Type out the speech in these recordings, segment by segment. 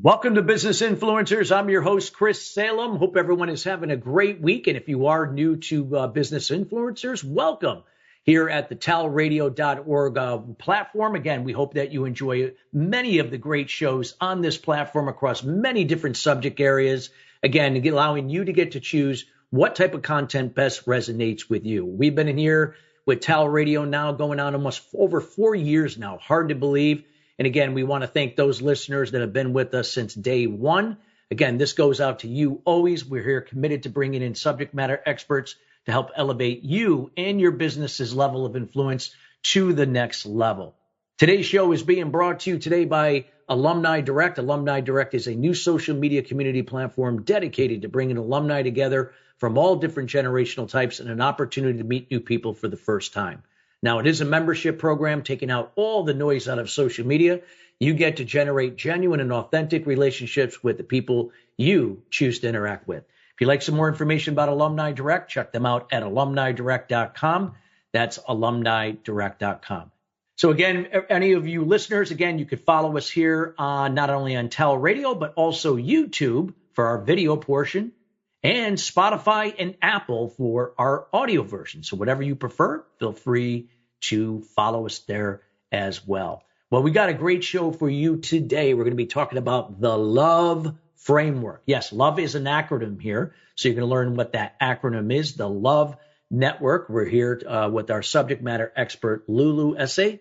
Welcome to Business Influencers. I'm your host, Chris Salem. Hope everyone is having a great week. And if you are new to Business Influencers, welcome here at the TALRadio.org platform. Again, we hope that you enjoy many of the great shows on this platform across many different subject areas. Again, allowing you to get to choose what type of content best resonates with you. We've been in here with TALRadio now going on almost over 4 years now. Hard to believe. And again, we want to thank those listeners that have been with us since day one. Again, this goes out to you always. We're here committed to bringing in subject matter experts to help elevate you and your business's level of influence to the next level. Today's show is being brought to you today by Alumni Direct. Alumni Direct is a new social media community platform dedicated to bringing alumni together from all different generational types and an opportunity to meet new people for the first time. Now, it is a membership program taking out all the noise out of social media. You get to generate genuine and authentic relationships with the people you choose to interact with. If you'd like some more information about Alumni Direct, check them out at alumnidirect.com. That's alumnidirect.com. So again, any of you listeners, again, you could follow us here on not only on TALRadio, but also YouTube for our video portion, and Spotify and Apple for our audio version. So whatever you prefer, feel free to follow us there as well. Well, we got a great show for you today. We're going to be talking about the L.O.V.E Framework. Yes, L.O.V.E is an acronym here. So you're going to learn what that acronym is, the L.O.V.E Network. We're here with our subject matter expert, Lulu Essey.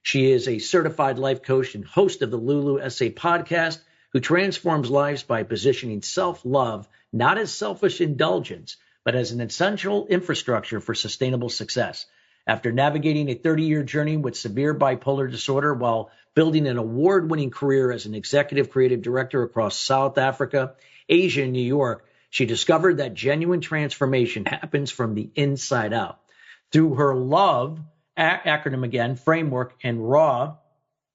She is a certified life coach and host of the Lulu Essey podcast, who transforms lives by positioning self-love not as selfish indulgence, but as an essential infrastructure for sustainable success. After navigating a 30-year journey with severe bipolar disorder while building an award-winning career as an executive creative director across South Africa, Asia, and New York, she discovered that genuine transformation happens from the inside out. Through her L.O.V.E, acronym again, framework, and raw,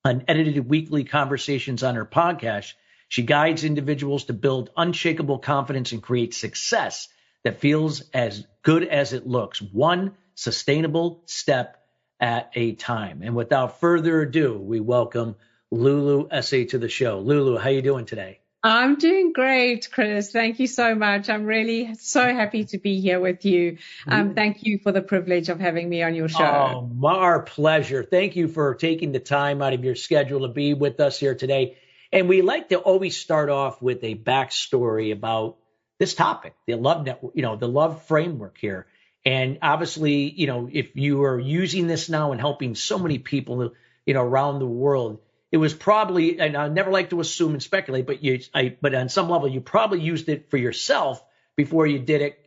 unedited weekly conversations on her podcast, she guides individuals to build unshakable confidence and create success that feels as good as it looks, one sustainable step at a time. And without further ado, we welcome Lulu Essey to the show. Lulu, how you doing today? I'm doing great, Chris. Thank you so much. I'm really so happy to be here with you. Thank you for the privilege of having me on your show. Oh, our pleasure. Thank you for taking the time out of your schedule to be with us here today. And we like to always start off with a backstory about this topic, the L.O.V.E network, the L.O.V.E framework here. And obviously, if you are using this now and helping so many people, around the world, it was probably, and I never like to assume and speculate, but on some level, you probably used it for yourself before you did it,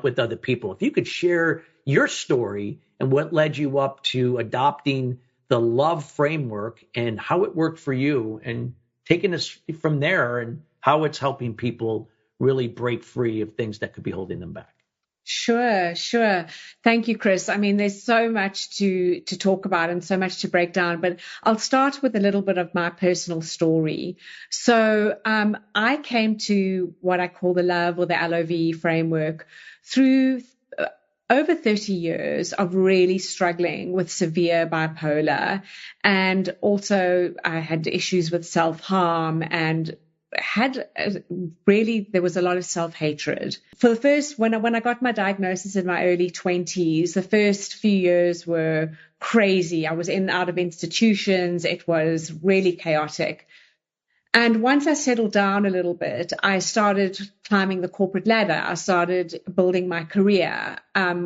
with other people. If you could share your story and what led you up to adopting the L.O.V.E framework and how it worked for you, and taking us from there and how it's helping people really break free of things that could be holding them back. Sure. Thank you, Chris. I mean, there's so much to talk about and so much to break down, but I'll start with a little bit of my personal story. So I came to what I call the L.O.V.E or the L.O.V.E framework through over 30 years of really struggling with severe bipolar. And also I had issues with self-harm and there was a lot of self-hatred. For the first, when I got my diagnosis in my early 20s, the first few years were crazy. I was in and out of institutions. It was really chaotic. And once I settled down a little bit, I started climbing the corporate ladder. I started building my career,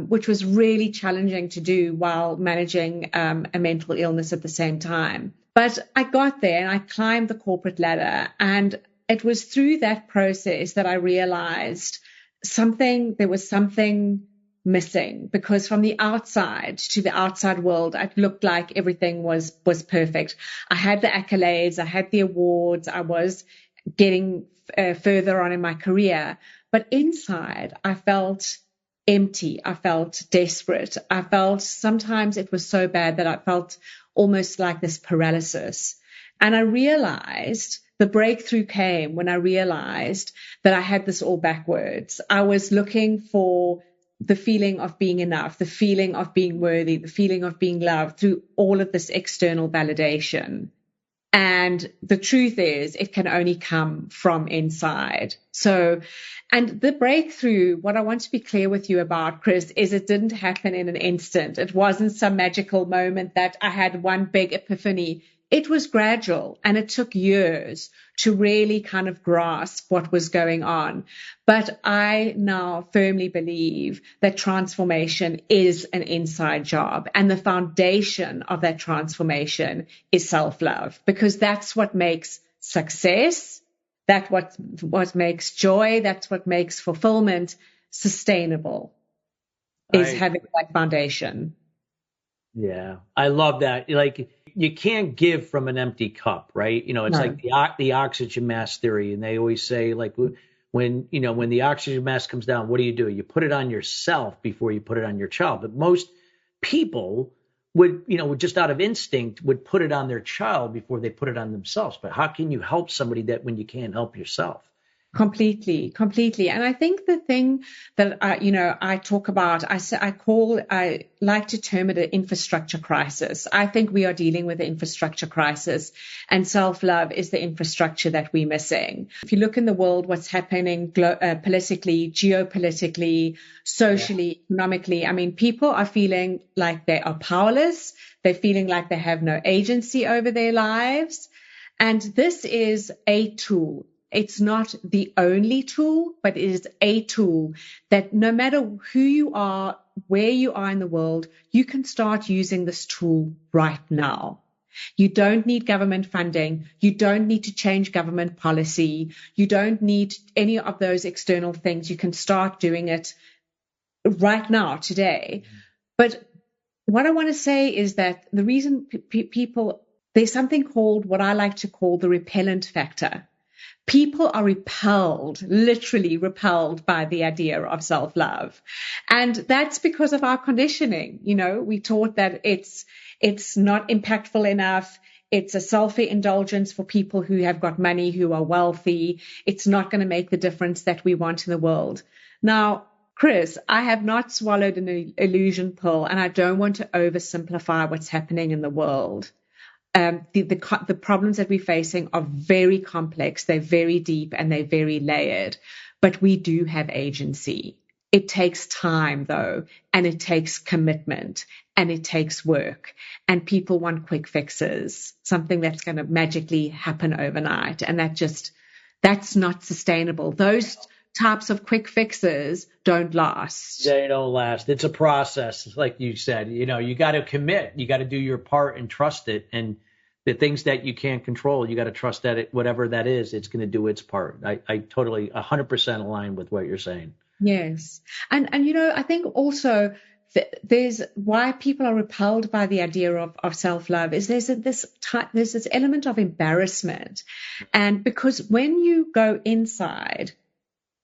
which was really challenging to do while managing a mental illness at the same time. But I got there and I climbed the corporate ladder, and it was through that process that I realized there was something missing, because from the outside to the outside world, it looked like everything was perfect. I had the accolades, I had the awards, I was getting further on in my career, but inside I felt empty. I felt desperate. I felt sometimes it was so bad that I felt almost like this paralysis. And I realized the breakthrough came when I realized that I had this all backwards. I was looking for the feeling of being enough, the feeling of being worthy, the feeling of being loved through all of this external validation. And the truth is, it can only come from inside. So, and the breakthrough, what I want to be clear with you about, Chris, is it didn't happen in an instant. It wasn't some magical moment that I had one big epiphany. It was gradual, and it took years to really kind of grasp what was going on. But I now firmly believe that transformation is an inside job, and the foundation of that transformation is self-love, because that's what makes success, that's what makes joy, that's what makes fulfillment sustainable, is having that foundation. Yeah, I love that. Like, you can't give from an empty cup, right? You know, it's like the oxygen mask theory, and they always say, like, when the oxygen mask comes down, what do? You put it on yourself before you put it on your child. But most people would just out of instinct would put it on their child before they put it on themselves. But how can you help somebody that when you can't help yourself? Completely. And I think the thing that I talk about, I like to term it an infrastructure crisis. I think we are dealing with an infrastructure crisis, and self-love is the infrastructure that we're missing. If you look in the world, what's happening politically, geopolitically, socially, economically, I mean, people are feeling like they are powerless. They're feeling like they have no agency over their lives. And this is a tool. It's not the only tool, but it is a tool that no matter who you are, where you are in the world, you can start using this tool right now. You don't need government funding. You don't need to change government policy. You don't need any of those external things. You can start doing it right now, today. But what I want to say is that the reason people, there's something called what I like to call the repellent factor. People are repelled, literally repelled by the idea of self-love. And that's because of our conditioning. You know, we taught that it's not impactful enough. It's a self-indulgence for people who have got money, who are wealthy. It's not going to make the difference that we want in the world. Now, Chris, I have not swallowed an illusion pill, and I don't want to oversimplify what's happening in the world. The problems that we're facing are very complex, they're very deep, and they're very layered, but we do have agency. It takes time, though, and it takes commitment, and it takes work, and people want quick fixes, something that's going to magically happen overnight, and that's not sustainable. Those types of quick fixes don't last. They don't last. It's a process, like you said. You know, you got to commit. You got to do your part and trust it. And the things that you can't control, you got to trust that whatever that is, it's going to do its part. I totally 100% align with what you're saying. Yes. And I think also there's why people are repelled by the idea of self-love is there's this element of embarrassment. And because when you go inside,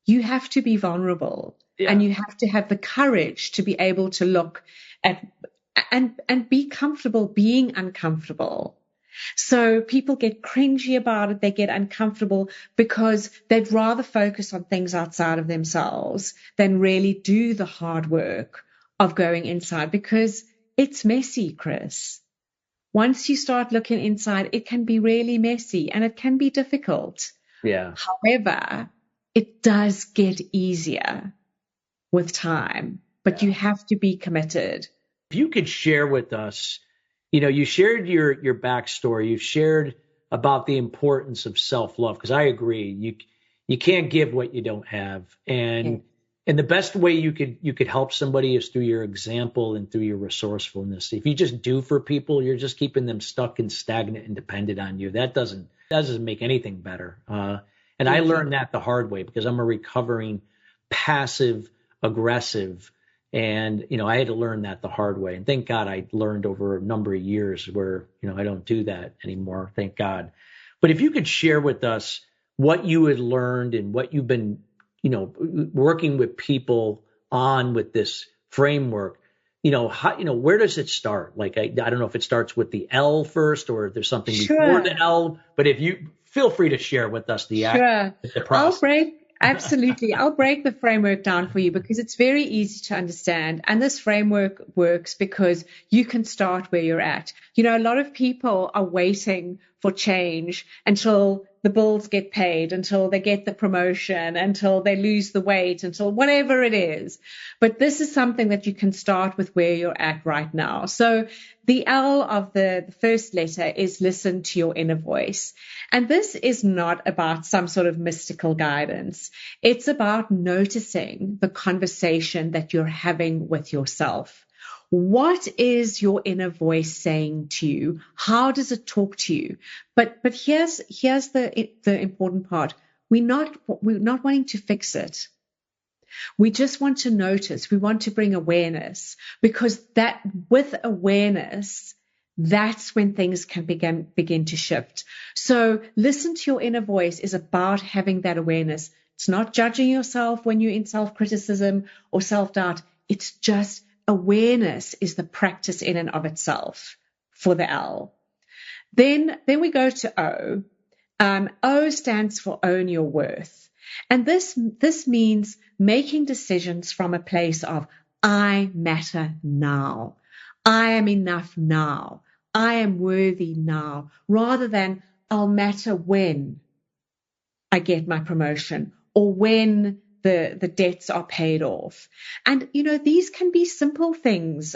you have to be vulnerable, and you have to have the courage to be able to look at and be comfortable being uncomfortable. So people get cringy about it. They get uncomfortable because they'd rather focus on things outside of themselves than really do the hard work of going inside, because it's messy, Chris. Once you start looking inside, it can be really messy and it can be difficult. Yeah. However, it does get easier with time, but you have to be committed. If you could share with us, you shared your backstory. You've shared about the importance of self-love, because I agree. You can't give what you don't have. And the best way you could help somebody is through your example and through your resourcefulness. If you just do for people, you're just keeping them stuck and stagnant and dependent on you. That doesn't make anything better. And I learned that the hard way, because I'm a recovering passive aggressive. And, I had to learn that the hard way. And thank God I learned over a number of years where, I don't do that anymore. Thank God. But if you could share with us what you had learned and what you've been, working with people on with this framework, where does it start? Like, I don't know if it starts with the L first or if there's something before the L, but if you feel free to share with us the process. Absolutely. I'll break the framework down for you because it's very easy to understand. And this framework works because you can start where you're at. A lot of people are waiting for change until the bills get paid, until they get the promotion, until they lose the weight, until whatever it is. But this is something that you can start with where you're at right now. So the L of the first letter is listen to your inner voice. And this is not about some sort of mystical guidance. It's about noticing the conversation that you're having with yourself. What is your inner voice saying to you? How does it talk to you? But here's the important part. We're not wanting to fix it. We just want to notice. We want to bring awareness, because that with awareness, that's when things can begin to shift. So listen to your inner voice is about having that awareness. It's not judging yourself when you're in self-criticism or self-doubt. It's just awareness is the practice in and of itself for the L. Then we go to O. O stands for own your worth. And this means making decisions from a place of I matter now. I am enough now. I am worthy now, rather than I'll matter when I get my promotion or when the debts are paid off. And, these can be simple things,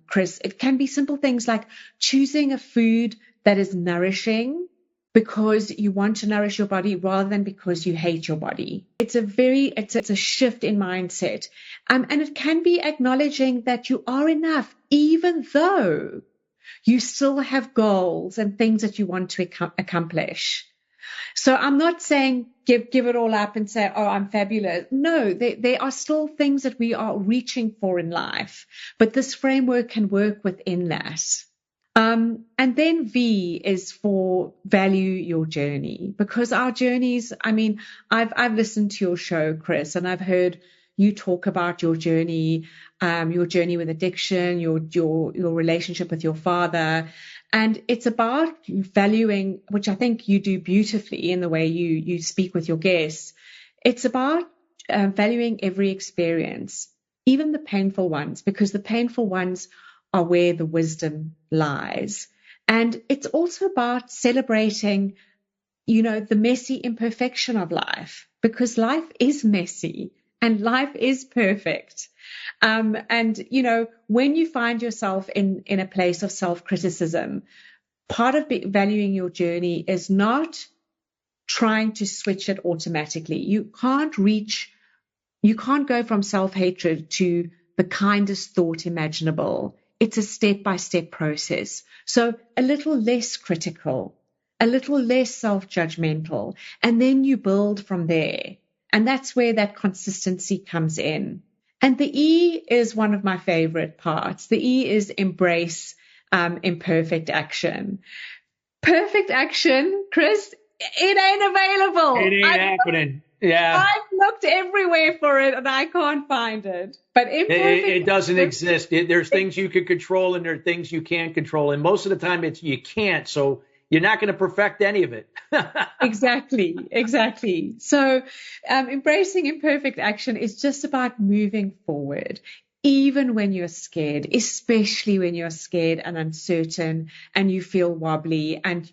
Chris. It can be simple things like choosing a food that is nourishing because you want to nourish your body rather than because you hate your body. It's a shift in mindset. And it can be acknowledging that you are enough, even though you still have goals and things that you want to accomplish. So I'm not saying give it all up and say, oh, I'm fabulous. No, there are still things that we are reaching for in life, but this framework can work within that. And then V is for value your journey, because our journeys, I've listened to your show, Chris, and I've heard you talk about your journey with addiction, your relationship with your father. And it's about valuing, which I think you do beautifully in the way you speak with your guests. It's about valuing every experience, even the painful ones, because the painful ones are where the wisdom lies. And it's also about celebrating, the messy imperfection of life, because life is messy and life is perfect. And, when you find yourself in a place of self-criticism, part of valuing your journey is not trying to switch it automatically. You can't go from self-hatred to the kindest thought imaginable. It's a step-by-step process. So a little less critical, a little less self-judgmental, and then you build from there. And that's where that consistency comes in. And the E is one of my favorite parts. The E is embrace imperfect action. Perfect action, Chris, it ain't available. It ain't happening. Yeah. I've looked everywhere for it and I can't find it. But it doesn't exist. There's things you can control and there are things you can't control. And most of the time you can't. So you're not going to perfect any of it. Exactly. So embracing imperfect action is just about moving forward, even when you're scared, especially when you're scared and uncertain and you feel wobbly. And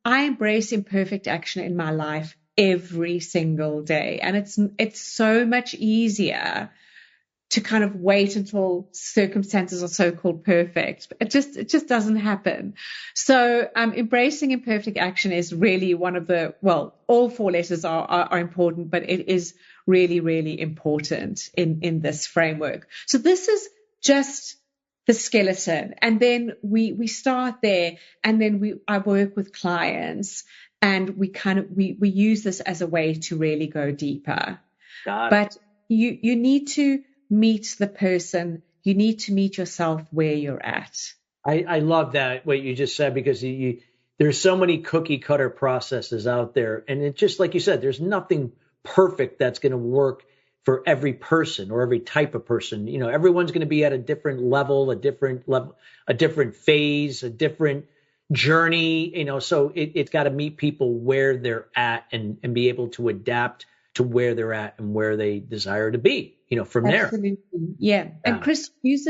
I embrace imperfect action in my life every single day. And it's so much easier to kind of wait until circumstances are so-called perfect. It just doesn't happen. So embracing imperfect action is really one of all four letters are important, but it is really, really important in this framework. So this is just the skeleton. And then we start there, and then I work with clients, and we use this as a way to really go deeper. But you need to meet the person. You need to meet yourself where you're at. I love that, what you just said, because there's so many cookie cutter processes out there. And it's just like you said, there's nothing perfect that's going to work for every person or every type of person. Everyone's going to be at a different level, a different phase, a different journey, so it's got to meet people where they're at and be able to adapt to where they're at and where they desire to be, from there. Absolutely. Yeah. And Chris, use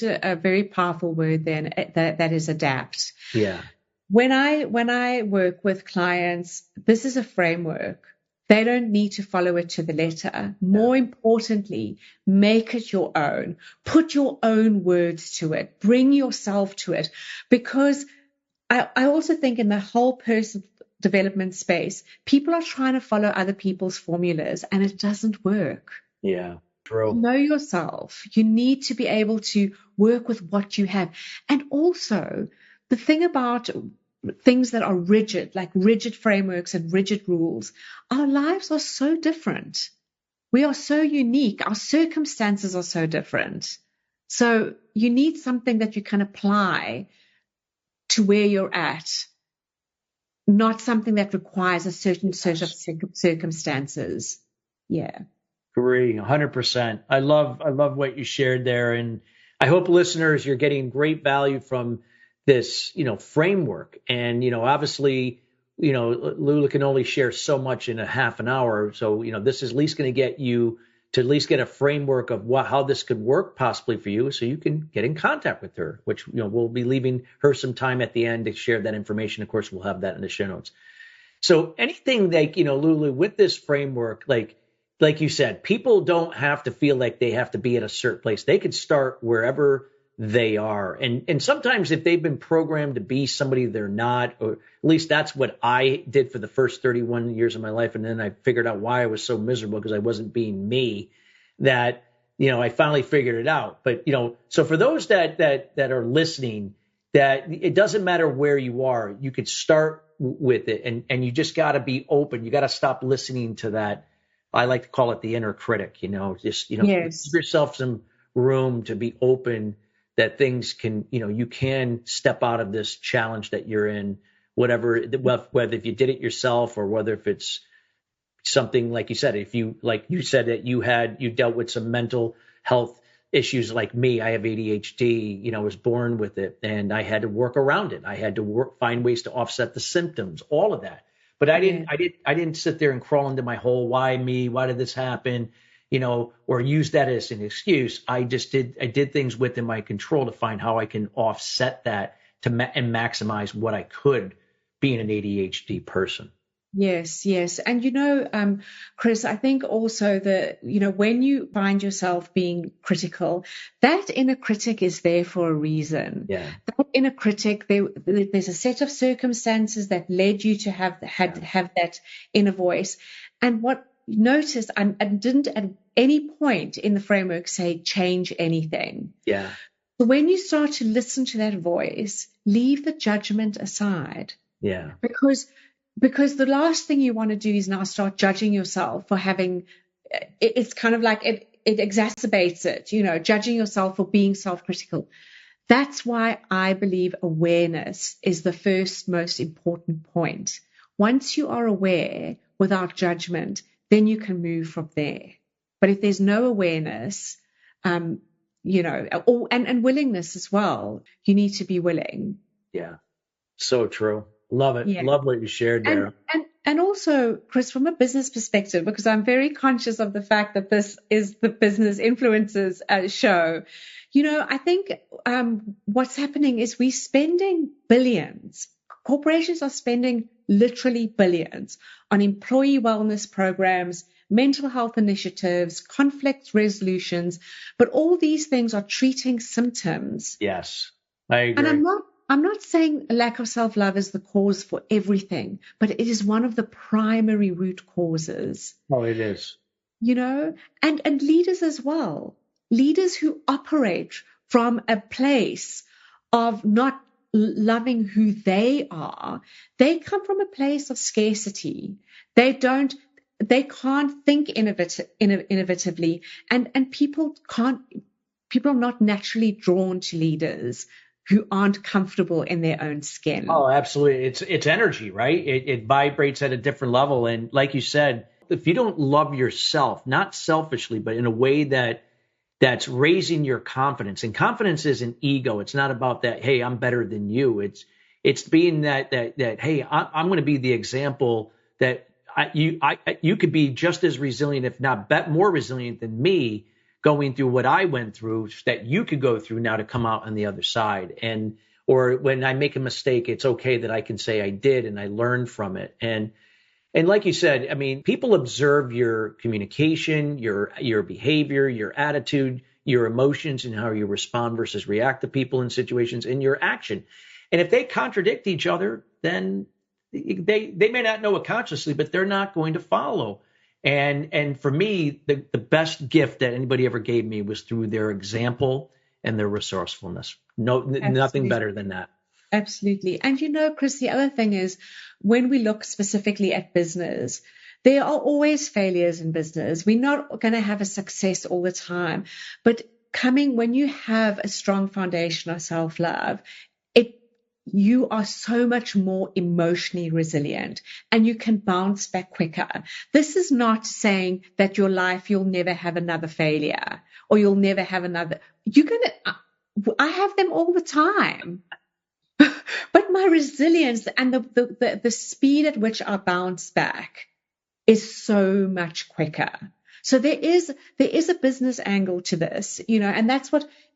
a very powerful word then, that is adapt. Yeah. When I work with clients, this is a framework. They don't need to follow it to the letter. More importantly, make it your own. Put your own words to it. Bring yourself to it. Because I also think in the whole personal development space, people are trying to follow other people's formulas, and it doesn't work. Yeah, true. Know yourself. You need to be able to work with what you have. And also, the thing about things that are rigid, like rigid frameworks and rigid rules, our lives are so different. We are so unique. Our circumstances are so different. So you need something that you can apply to where you're at, not something that requires a certain set of circumstances. Yeah. Agree, 100%. I love what you shared there, and I hope listeners, you're getting great value from this, framework. And obviously, Lulu can only share so much in a half an hour, so this is at least going to get you to at least get a framework of how this could work possibly for you, so you can get in contact with her. Which we'll be leaving her some time at the end to share that information. Of course, we'll have that in the show notes. So anything like Lulu, with this framework, like you said, people don't have to feel like they have to be at a certain place. They could start wherever they are. And sometimes if they've been programmed to be somebody they're not, or at least that's what I did for the first 31 years of my life. And then I figured out why I was so miserable, because I wasn't being me, that, I finally figured it out. But, so for those that are listening, that it doesn't matter where you are, you could start with it, and you just got to be open. You got to stop listening to that. I like to call it the inner critic, just, Yes. Give yourself some room to be open, that things can, you can step out of this challenge that you're in, whether if you did it yourself, or whether if it's something like you said, that you dealt with some mental health issues like me. I have ADHD, I was born with it, and I had to work around it. I had to find ways to offset the symptoms, all of that. But I didn't sit there and crawl into my hole. Why me? Why did this happen? Or use that as an excuse. I did things within my control to find how I can offset that and maximize what I could being an ADHD person. Yes, yes. And, Chris, I think also that, when you find yourself being critical, that inner critic is there for a reason. Yeah. That inner critic, there's a set of circumstances that led you to have that inner voice. And what notice, I didn't at any point in the framework say change anything. Yeah. So when you start to listen to that voice, leave the judgment aside. Yeah. Because the last thing you want to do is now start judging yourself for having, it's kind of like it exacerbates it, judging yourself for being self-critical. That's why I believe awareness is the first most important point. Once you are aware without judgment, then you can move from there. But if there's no awareness, and willingness as well, you need to be willing. Yeah. So true. Love it. Yeah. Love what you shared there. And also, Chris, from a business perspective, because I'm very conscious of the fact that this is the Business Influencers show, I think what's happening is we're spending billions. Corporations are spending literally billions on employee wellness programs, mental health initiatives, conflict resolutions, but all these things are treating symptoms. Yes, I agree. And I'm not saying a lack of self-love is the cause for everything, but it is one of the primary root causes. Oh, it is. And leaders as well. Leaders who operate from a place of not loving who they are, they come from a place of scarcity. They can't think innovatively, and people are not naturally drawn to leaders who aren't comfortable in their own skin. Oh, absolutely. It's energy, right? It vibrates at a different level. And like you said, if you don't love yourself, not selfishly, but in a way that's raising your confidence, and confidence is an ego. It's not about that, hey, I'm better than you. It's being that hey, I'm going to be the example that you could be just as resilient, if not more resilient than me, going through what I went through, that you could go through now to come out on the other side. And or when I make a mistake, it's okay that I can say I did and I learned from it. And like you said, I mean, people observe your communication, your behavior, your attitude, your emotions, and how you respond versus react to people in situations, and your action. And if they contradict each other, then they may not know it consciously, but they're not going to follow. And for me, the best gift that anybody ever gave me was through their example and their resourcefulness. Nothing better than that. Absolutely. And Chris, the other thing is, when we look specifically at business, there are always failures in business. We're not going to have a success all the time. But when you have a strong foundation of self-love, you are so much more emotionally resilient and you can bounce back quicker. This is not saying that you'll never have another failure or you'll never have another. I have them all the time. But my resilience and the speed at which I bounce back is so much quicker. So there is a business angle to this, and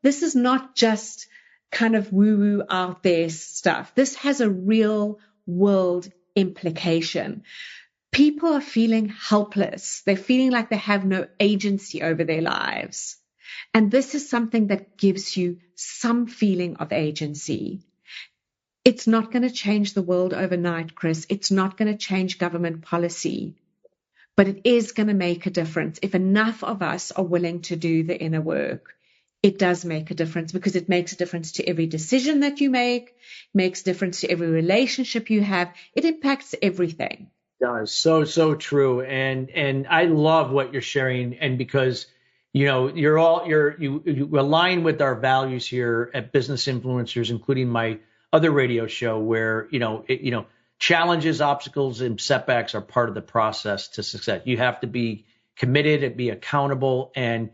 this is not just kind of woo-woo out there stuff. This has a real world implication. People are feeling helpless. They're feeling like they have no agency over their lives. And this is something that gives you some feeling of agency. It's not going to change the world overnight, Chris. It's not going to change government policy, but it is going to make a difference. If enough of us are willing to do the inner work, it does make a difference, because it makes a difference to every decision that you make, makes a difference to every relationship you have. It impacts everything. It does. So true. And I love what you're sharing. And because, you align with our values here at Business Influencers, including my other radio show, where, challenges, obstacles, and setbacks are part of the process to success. You have to be committed and be accountable, and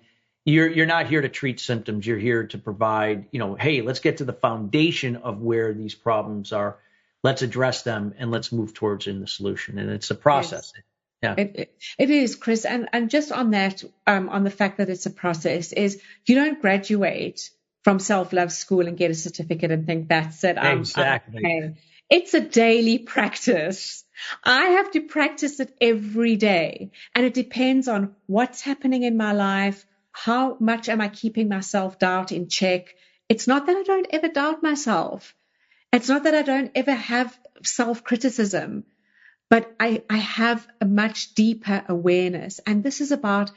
you're not here to treat symptoms. You're here to provide, hey, let's get to the foundation of where these problems are. Let's address them and let's move towards the solution. And it's a process. Yes. Yeah. It is, Chris. And just on that, on the fact that it's a process, is you don't graduate from self-love school and get a certificate and think that's it. Exactly. I'm okay. It's a daily practice. I have to practice it every day. And it depends on what's happening in my life. How much am I keeping my self-doubt in check? It's not that I don't ever doubt myself. It's not that I don't ever have self-criticism, but I have a much deeper awareness. And this is about,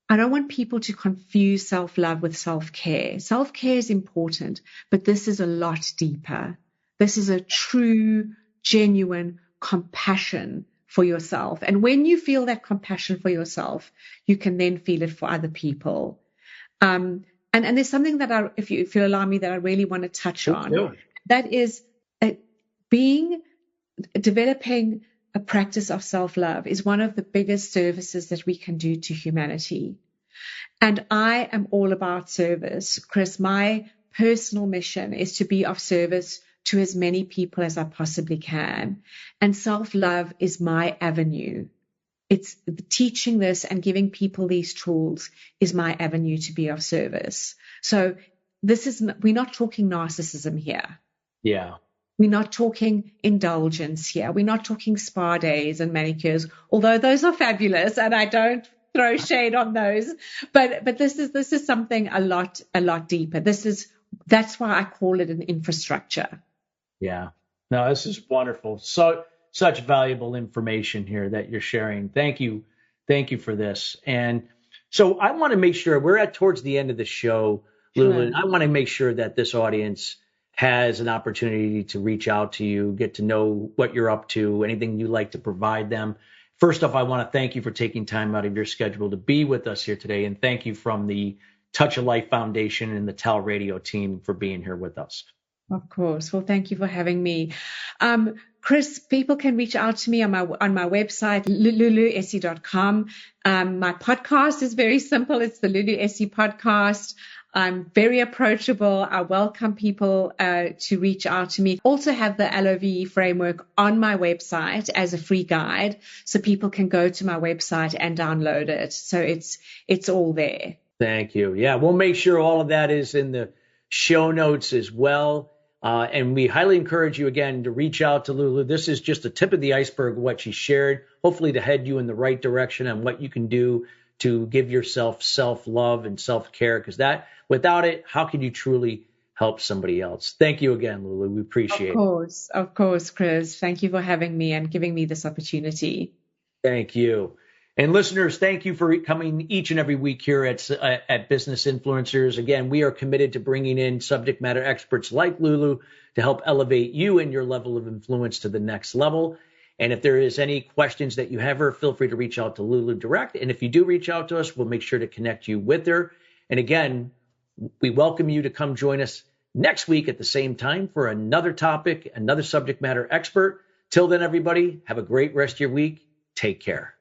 I don't want people to confuse self-love with self-care. Self-care is important, but this is a lot deeper. This is a true, genuine compassion for yourself. And when you feel that compassion for yourself, you can then feel it for other people. And there's something that if you allow me, that I really want to touch on. Sure. That is developing a practice of self-love is one of the biggest services that we can do to humanity. And I am all about service, Chris. My personal mission is to be of service to as many people as I possibly can. And self-love is my avenue. It's teaching this and giving people these tools is my avenue to be of service. So we're not talking narcissism here. Yeah. We're not talking indulgence here. We're not talking spa days and manicures, although those are fabulous and I don't throw shade on those. But this is something a lot deeper. That's why I call it an infrastructure. Yeah. No, this is wonderful. Such valuable information here that you're sharing. Thank you. Thank you for this. And so I want to make sure we're towards the end of the show, Lulu, and I want to make sure that this audience has an opportunity to reach out to you, get to know what you're up to, anything you'd like to provide them. First off, I want to thank you for taking time out of your schedule to be with us here today. And thank you from the Touch of Life Foundation and the TALRadio team for being here with us. Of course. Well, thank you for having me. Chris, people can reach out to me on my website, luluessey.com. My podcast is very simple. It's the Lulu Essey podcast. I'm very approachable. I welcome people to reach out to me. Also have the L.O.V.E Framework on my website as a free guide, so people can go to my website and download it. So it's all there. Thank you. Yeah, we'll make sure all of that is in the show notes as well. And we highly encourage you, again, to reach out to Lulu. This is just the tip of the iceberg of what she shared, hopefully to head you in the right direction on what you can do to give yourself self-love and self-care, because that, without it, how can you truly help somebody else? Thank you again, Lulu. We appreciate it. Of course, Chris. Thank you for having me and giving me this opportunity. Thank you. And listeners, thank you for coming each and every week here at Business Influencers. Again, we are committed to bringing in subject matter experts like Lulu to help elevate you and your level of influence to the next level. And if there is any questions that you have, feel free to reach out to Lulu direct. And if you do reach out to us, we'll make sure to connect you with her. And again, we welcome you to come join us next week at the same time for another topic, another subject matter expert. Till then, everybody, have a great rest of your week. Take care.